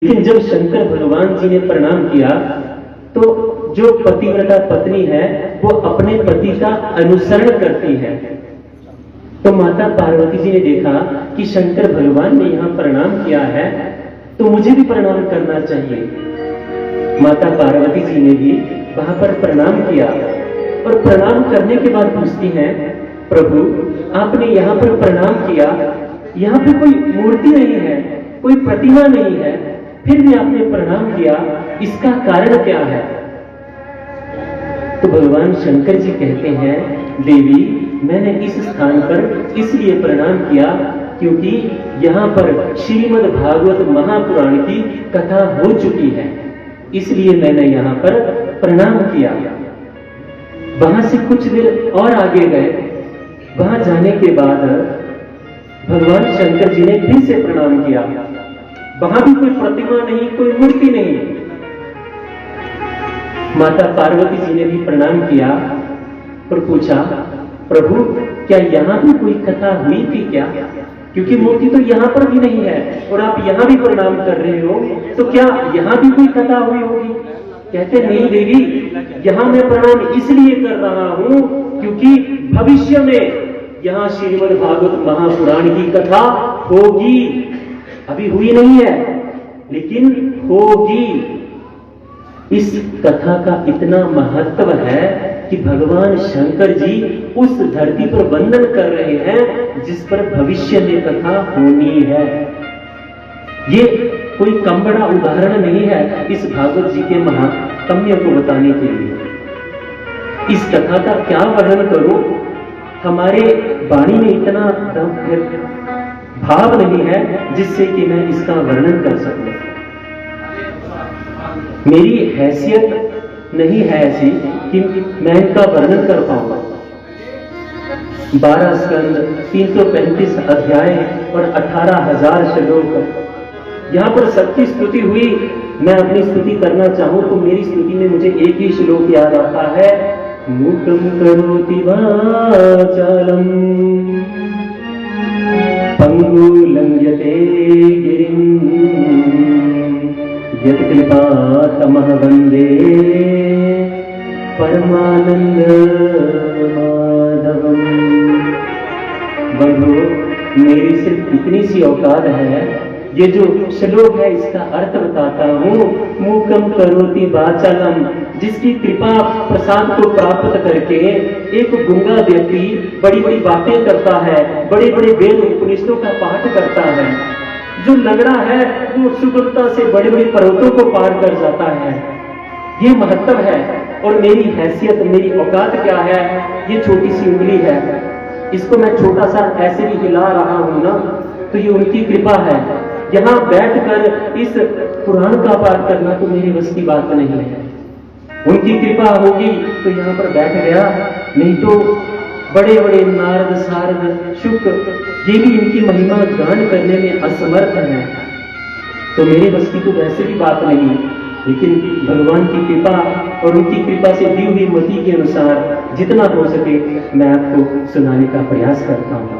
लेकिन जब शंकर भगवान जी ने प्रणाम किया तो जो पतिव्रता पत्नी है वो अपने पति का अनुसरण करती है। तो माता पार्वती जी ने देखा कि शंकर भगवान ने यहाँ प्रणाम किया है तो मुझे भी प्रणाम करना चाहिए। माता पार्वती जी ने भी वहां पर प्रणाम किया और प्रणाम करने के बाद पूछती हैं, प्रभु आपने यहाँ पर प्रणाम किया, यहाँ पे कोई मूर्ति नहीं है, कोई प्रतिमा नहीं है, फिर भी आपने प्रणाम किया, इसका कारण क्या है? तो भगवान शंकर जी कहते हैं, देवी मैंने इस स्थान पर इसलिए प्रणाम किया क्योंकि यहाँ पर श्रीमद् भागवत महापुराण की कथा हो चुकी है, इसलिए मैंने यहाँ पर प्रणाम किया। वहां से कुछ देर और आगे गए, वहां जाने के बाद भगवान शंकर जी ने फिर से प्रणाम किया। वहां भी कोई प्रतिमा नहीं, कोई मूर्ति नहीं। माता पार्वती जी ने भी प्रणाम किया और पूछा, प्रभु क्या यहाँ भी कोई कथा हुई थी क्या? क्योंकि मूर्ति तो यहाँ पर भी नहीं है और आप यहाँ भी प्रणाम कर रहे हो, तो क्या यहाँ भी कोई कथा हुई होगी? कहते नहीं देवी, यहाँ मैं प्रणाम इसलिए कर रहा हूं क्योंकि भविष्य में यहाँ श्रीमद् भागवत महापुराण की कथा होगी। अभी हुई नहीं है लेकिन होगी। इस कथा का इतना महत्व है कि भगवान शंकर जी उस धरती पर वंदन कर रहे हैं जिस पर भविष्य में कथा होनी है। ये कोई कम बड़ा उदाहरण नहीं है इस भागवत जी के महात्म्य को बताने के लिए। इस कथा का क्या वर्णन करूं, हमारे वाणी में इतना भाव नहीं है जिससे कि मैं इसका वर्णन कर सकूं। मेरी हैसियत नहीं है ऐसी कि मैं इनका वर्णन कर पाऊंगा। 12 स्कंद, 335 अध्याय और 18,000 श्लोक, यहां पर सबकी स्तुति हुई। मैं अपनी स्तुति करना चाहूं तो मेरी स्तुति में मुझे एक ही श्लोक याद आता है, मूकं करोति वाचालं पंगुं लंघयते गिरिं यत्कृपातमः वन्दे परमानंद माधवम्। बंधु, मेरी सिर्फ इतनी सी औकात है, ये जो श्लोक है इसका अर्थ बताता हूं। मूकं करोति वाचालं, जिसकी कृपा प्रसाद को प्राप्त करके एक गूंगा व्यक्ति बड़ी बड़ी बातें करता है, बड़े बड़े वेद उपनिषदों का पाठ करता है। जो लंगड़ा है वो सुगमता से बड़े बड़े पर्वतों को पार कर जाता है। ये महत्व है। और मेरी हैसियत, मेरी औकात क्या है? ये छोटी सी उंगली है, इसको मैं छोटा सा ऐसे भी हिला रहा हूं ना, तो ये उनकी कृपा है। यहाँ बैठकर इस पुराण का पाठ करना तो मेरी बस की बात नहीं है। उनकी कृपा होगी तो यहाँ पर बैठ गया, नहीं तो बड़े बड़े नारद, सारद, शुक, ये भी इनकी महिमा गान करने में असमर्थ है। तो मेरे बस की तो वैसे भी बात नहीं, लेकिन भगवान की कृपा और उनकी कृपा से दी हुई मति के अनुसार जितना हो सके मैं आपको सुनाने का प्रयास करता हूँ।